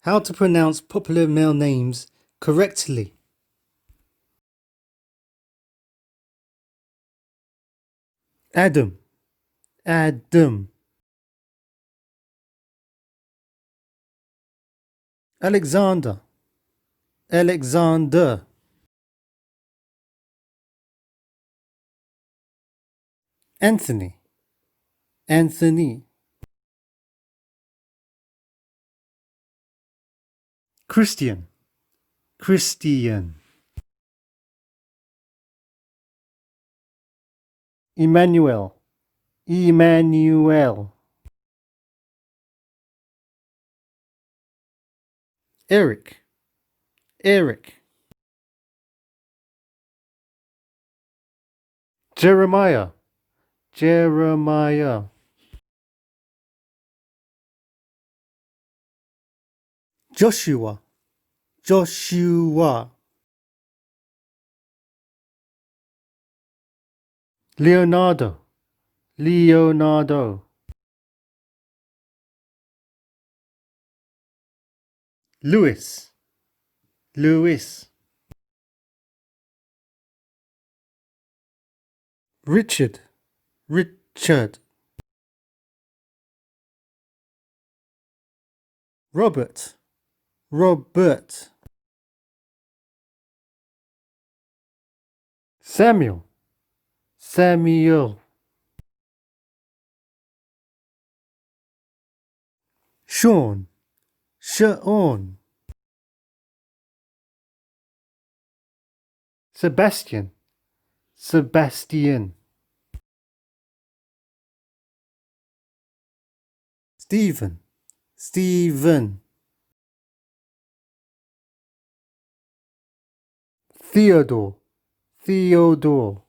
How to pronounce popular male names correctly. Adam, Adam. Alexander, Alexander. Anthony, Anthony. Christian, Christian. Emmanuel, Emmanuel. Eric, Eric. Jeremiah, Jeremiah. Joshua, Joshua. Leonardo, Leonardo. Louis, Louis. Richard, Richard. Robert, Robert. Samuel, Samuel. Sean, Sean. Sebastian, Sebastian. Stephen, Stephen. Theodore, Theodore.